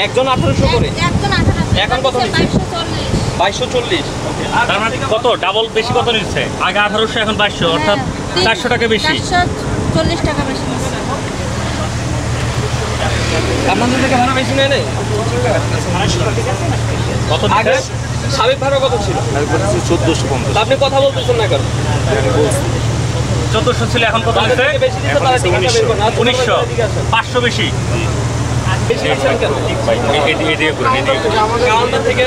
একজন 1800 করে। একজন 1800। এখন কত নিচ্ছে? 2240। তার মানে কত ডাবল বেশি কত নিচ্ছে? আগে 1800 এখন 2200, অর্থাৎ 400 টাকা বেশি। 440 টাকা বেশি। আপনাদের থেকে ভাড়া বেশি নেয় নাই? কত আগে সাবেক ভাড়া কত ছিল? 1450। আপনি কথা বলতেছেন না কেন? 1400 ছিল, এখন কত নিচ্ছে? 1900। 500 বেশি। কাউন্টার থেকে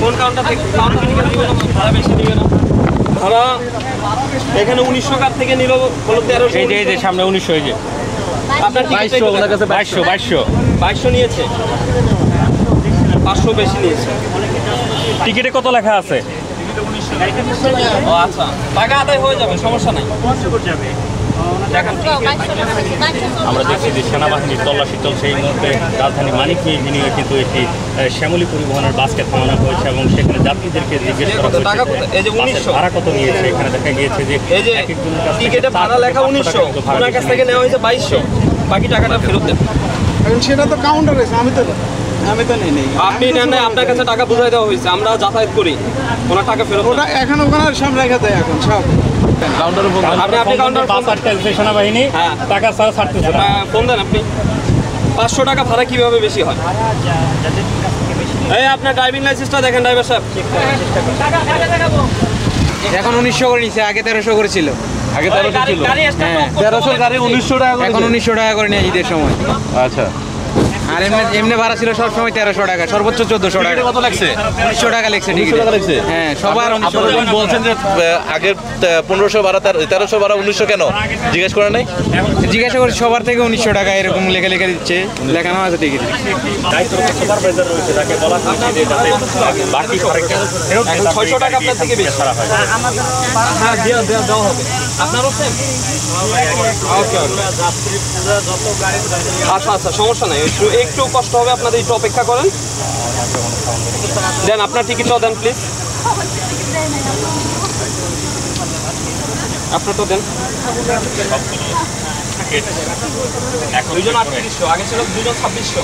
কোন কাউন্টার থেকে ভাড়া বেশি দিবে না? ভাড়া এখানে 1900 কার থেকে নিল বলো 1300। এই যে সামনে 1900। এই যে আপনার 2200 নিয়েছে, 500 বেশি নিয়েছে। টিকিটে কত লেখা আছে? ও আচ্ছা, টাকা আদায় হয়ে যাবে, সমস্যা নাই। আমরা দেখছি যে সেনাবাহিনীর তল্লাশি চলছে এই মুহূর্তে রাজধানী মানিকপুর নিয়ে কিন্তু একটি শ্যামলী পরিবহনের বাসকে থামানো হয়েছে এবং সেখানে যাত্রীদেরকে জিজ্ঞেস করা হয়েছে ভাড়া কত নিয়েছে। এখানে দেখা গিয়েছে যে টিকিটে ভাড়া লেখা 1900, ওনার কাছ থেকে নেওয়া হয়েছে 2200, বাকি টাকাটা ফেরত দেন। এখন সেটা তো কাউন্টার আছে, আমি তো নেই। আপনি নেন নাই, আপনার কাছে টাকা বুঝাই দেওয়া হয়েছে, আমরা যাতায়াত করি, ওনার টাকা ফেরত। ওটা এখন ওখানে সব রেখে দেয় এখন সব আপনি কাউন্টার বাস আটকাচ্ছে সেনাবাহিনী, টাকা ছাড়া ছাড়তেছে না। ফোন দেন আপনি। 500 টাকা ভাড়া কিভাবে বেশি হয়? এই আপনার ড্রাইভিং লাইসেন্সটা দেখেন ড্রাইভার সাহেব। এখন 1900 করে নিচ্ছে, আগে 1300 করে ছিল। আগে 1300 ছিল। হ্যাঁ, 1300 গাড়ি 1900 টাকা এখন 1900 টাকা করে নিয়ে ঈদের সময়। আচ্ছা, আর এমনি ভাড়া ছিল সব সময় 1300 টাকা, সর্বোচ্চ 1400 টাকা। কত লাগছে? 1900 টাকা লেখছে। 1900 টাকা লাগছে। হ্যাঁ, সবার 1900 আপনারা টাকা। বলছেন যে আগের 1500 ভাড়া 1300 ভাড়া 1900 কেন জিজ্ঞেস করে নাই? জিজ্ঞাসা করি সবার থেকে 1900 টাকা এরকম লেখা দিচ্ছে, লেখানো আছে টিকিট। সুপারভাইজার রয়েছে, তাকে বলা হয়েছে যে যাতে বাকি ভাড়াটা ফেরত দেয়। 600 টাকা আপনার থেকে বেশি ছাড়া হয়। হ্যাঁ, দেওয়া হবে। আপনারও সেম? ওকে, আচ্ছা, সমস্যা নাই। একটু কষ্ট হবে আপনাদের, একটু অপেক্ষা করেন। দেন আপনার টিকিটটাও দেন প্লিজ। আপনারটা দেন। 2জন 3800, আগে ছিল 2জন 2600।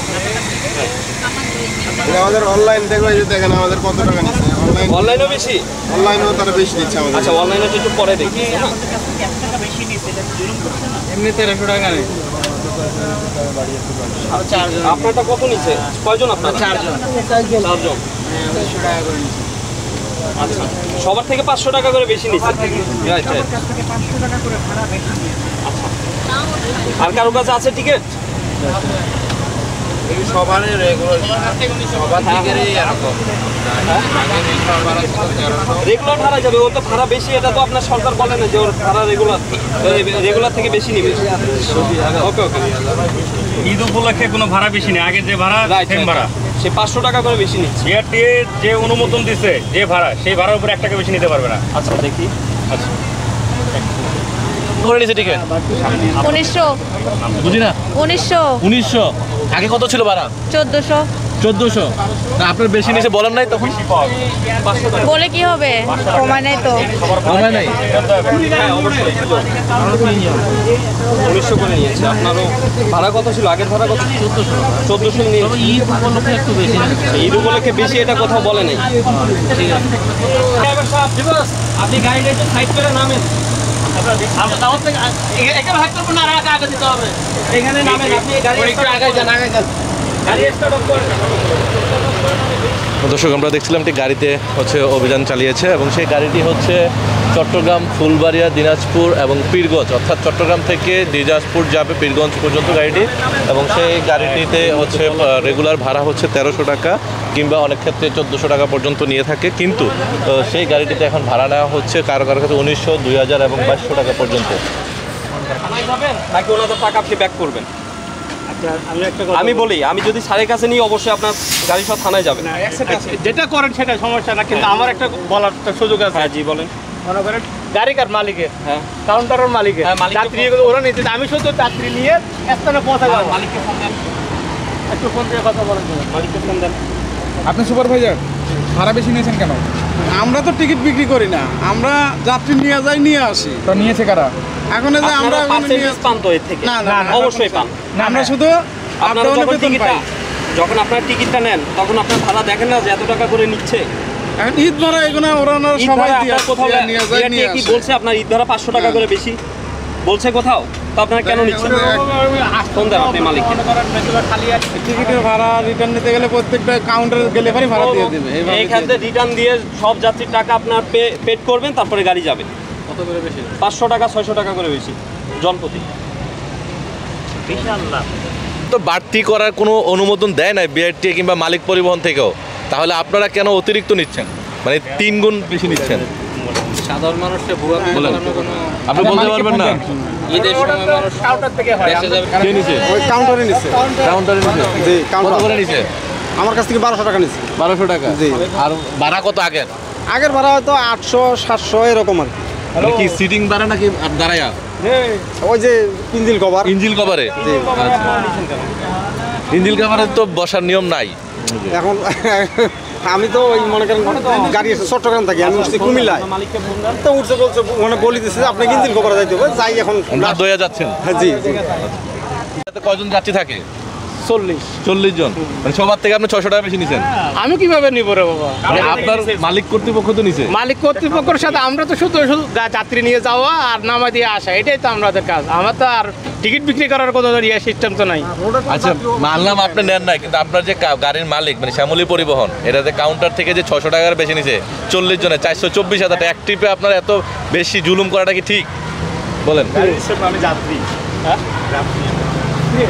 আমাদের অনলাইন দেখেন আমাদের কত টাকা নিচ্ছে। অনলাইনও বেশি? অনলাইনেও তারা বেশি নিচ্ছে আমাদের। আচ্ছা, অনলাইনে একটু পরে দেখি। এমনি 1300 টাকা নেই। আপনারটা কত নিচ্ছে? কয়জন আপনার? 4 জন। 4 জন। 1900 টাকা করে নিচ্ছে। আচ্ছা, সবার থেকে 500 টাকা করে বেশি নিচ্ছে। রাইট। আচ্ছা, আর কারো কাছে আছে টিকিট? সবার রেগুলার ভাড়া যাবে, ওর তো ভাড়া বেশি, এটা তো আপনার সরকার বলে না যে ওর ভাড়া রেগুলার থেকে বেশি নিবে। ওকে। ঈদ উপলক্ষে কোনো ভাড়া বেশি নেই, আগে যে ভাড়া সেম ভাড়া। সে 500 টাকা করে বেশি নিচ্ছে। বিআরটিএ যে অনুমোদন দিচ্ছে যে ভাড়া, সেই ভাড়ার উপরে 1 টাকা বেশি নিতে পারবে না। আচ্ছা, দেখি। আচ্ছা, করে নিচ্ছে টিকিট 1900। বুঝি না। 1900। আগে কত ছিল ভাড়া? 1400। না, আপনার বেশি নিচে বলেন নাই তখন? বলে কি হবে, কমায় নাই তো। কমায় নাই। হ্যাঁ, অবশ্যই 1900 করে নিয়েছে। আপনারও ভাড়া কত ছিল? আগের ভাড়া কত? 1400 নিয়েছে। ঈদ উপলক্ষে একটু বেশি। ঈদ উপলক্ষে বেশি, এটা কোথাও বলে নাই। আপনি গাড়িটা একটু সাইড করে নামেন। এখানে নামেন, আপনি গাড়ি একটু আগায় যান। গাড়ি স্টার্ট অফ করেন। দর্শক, আমরা দেখছিলাম একটি গাড়িতে অভিযান চালিয়েছে এবং সেই গাড়িটি হচ্ছে চট্টগ্রাম, ফুলবাড়িয়া, দিনাজপুর এবং পীরগঞ্জ, অর্থাৎ চট্টগ্রাম থেকে দিনাজপুর যাবে পীরগঞ্জ পর্যন্ত গাড়িটি। এবং সেই গাড়িটিতে রেগুলার ভাড়া হচ্ছে 1300 টাকা কিংবা অনেক ক্ষেত্রে 1400 টাকা পর্যন্ত নিয়ে থাকে। কিন্তু সেই গাড়িটিতে এখন ভাড়া নেওয়া হচ্ছে কারো কাছে 1900, 2000 এবং 2200 টাকা পর্যন্ত। নাকি ওনাদের টাকা আপনি ব্যাক করবেন? আমি বলি, আমি যদি স্যারের কাছে নিই অবশ্যই আপনার গাড়ি সব থানায় যাবে। যেটা করেন সেটা সমস্যা না, কিন্তু আমার একটা বলার সুযোগ আছে। হ্যাঁ, জি বলেন। মনে করেন গাড়িকার মালিকের, হ্যাঁ, কাউন্টারের মালিকের, যাত্রী ওরা নিতে, আমি শুধু যাত্রী নিয়ে স্থানে পৌঁছা যাবো। মালিককে ফোন দেন, একটু ফোন দিয়ে কথা বলেন। মালিককে ফোন দেন। আপনি সুপারভাইজার, ভাড়া বেশি নিয়েছেন কেন? আমরা তো টিকিট বিক্রি করি না, আমরা যাত্রী নিয়ে যাই, নিয়ে আসি। তো নিয়েছে কারা? এখন এই যে আমরা পার্সেন্টেজ পান তো এর থেকে? না, অবশ্যই পান। আমরা শুধু আপনারা যখন টিকিটটা যখন আপনার টিকিটটা নেন তখন আপনার ভাড়া দেখেন না যে এত টাকা করে নিচ্ছে। এখন ঈদ ভাড়া এগুলো ওরা ঈদ সবাই ভাড়া দিয়ে আপনার কোথাও নিয়ে যায় নিয়ে কি আসে। বলছে আপনার ঈদ ভাড়া 500 টাকা করে বেশি বলছে কোথাও? তো আপনারা কেন নিচ্ছেন? ফোন দেন আপনি মালিককে। টিকিটের ভাড়া রিটার্ন নিতে গেলে প্রত্যেকটা কাউন্টারে গেলে পরে ভাড়া দিয়ে দেবে এই ক্ষেত্রে রিটার্ন দিয়ে সব যাত্রীর টাকা আপনার পেড করবেন, তারপরে গাড়ি যাবে। কত করে বেশি? 500 টাকা 600 টাকা করে বেশি জনপ্রতি। তো বাড়তি করার কোনো অনুমোদন দেয় না বিআরটিএ কিংবা মালিক পরিবহন থেকেও, তাহলে আপনারা কেন অতিরিক্ত নিচ্ছেন, মানে 3 গুণ বেশি নিচ্ছেন? সাধারণ মানুষকে ভুয়া বলেন, আপনি বলতে পারবেন না? ঈদের সময় মানুষ কাউন্টার থেকে হয় কে নিছে? ওই কাউন্টারে নিচ্ছে। কাউন্টারে নিছে? জি, কত কাউন্টার করে নিছে? আমার কাছ থেকে 1200 টাকা নিচ্ছে। 1200 টাকা। জি। আর ভাড়া কত আগের? আগের ভাড়া হয়তো 800 700 এরকম আর কি। মানে কি সিটিং ভাড়া নাকি দাঁড়ায়া? ওই যে পিঞ্জিল কভার। ইঞ্জিল কভারে? জি। ইঞ্জিল কভারে তো বসার নিয়ম নাই। এখন আমি তো ওই মনে করেন গাড়ি এসে চট্টগ্রাম থাকি, আমি উঠছি কুমিল্লায়। তো উঠছে বলছে মানে বলি দিচ্ছে যে আপনি ইঞ্জিল কভারে যাইতে হবে, যাই এখন। রাত দইয়া যাচ্ছেন? হ্যাঁ, জি জি। এটাতে কয়জন যাত্রী থাকে? 40 জন। মানে সবার থেকে আপনি 600 টাকা বেশি নিছেন? আমি কিভাবে নিব রে বাবা? মানে আপনার মালিক কর্তৃপক্ষ তো নিছে? মালিক কর্তৃপক্ষের সাথে আমরা তো শুধু শুধু যাত্রী নিয়ে যাওয়া আর নামা দিয়ে আসা, এটাই তো আমাদের কাজ। আমার তো আর টিকিট বিক্রি করার কোনো সিস্টেম তো নাই। আচ্ছা, মানলাম আপনি নেন নাই, কিন্তু আপনার যে গাড়ির মালিক মানে শ্যামলী পরিবহন, এটাতে কাউন্টার থেকে যে 600 টাকার বেশি নিছে 40 জনে 424,000 টাকা, এক ট্রিপে আপনার এত বেশি জুলুম করাটা কি ঠিক বলেন? আমি যাত্রী।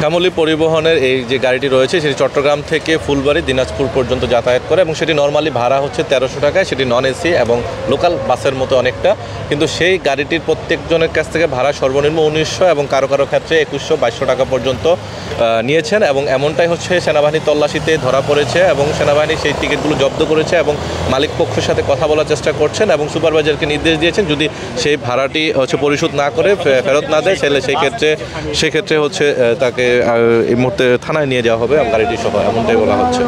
শ্যামলী পরিবহনের এই যে গাড়িটি রয়েছে সেটি চট্টগ্রাম থেকে ফুলবাড়ি দিনাজপুর পর্যন্ত যাতায়াত করে এবং সেটি নর্মালি ভাড়া হচ্ছে 1300 টাকায়, সেটি নন এসি এবং লোকাল বাসের মতো অনেকটা। কিন্তু সেই গাড়িটির প্রত্যেকজনের কাছ থেকে ভাড়া সর্বনিম্ন 1900 এবং কারো কারো ক্ষেত্রে 2100-2200 টাকা পর্যন্ত নিয়েছেন। এবং এমনটাই হচ্ছে সেনাবাহিনী তল্লাশিতে ধরা পড়েছে এবং সেনাবাহিনী সেই টিকিটগুলো জব্দ করেছে এবং মালিক পক্ষের সাথে কথা বলার চেষ্টা করছেন এবং সুপারভাইজারকে নির্দেশ দিয়েছেন যদি সেই ভাড়াটি হচ্ছে পরিশোধ না করে ফেরত না দেয় তাহলে সেই ক্ষেত্রে হচ্ছে তাকে এই মুহূর্তে থানায় নিয়ে যাওয়া হবে এবং গাড়িটি সহ, এমনটাই বলা হচ্ছে।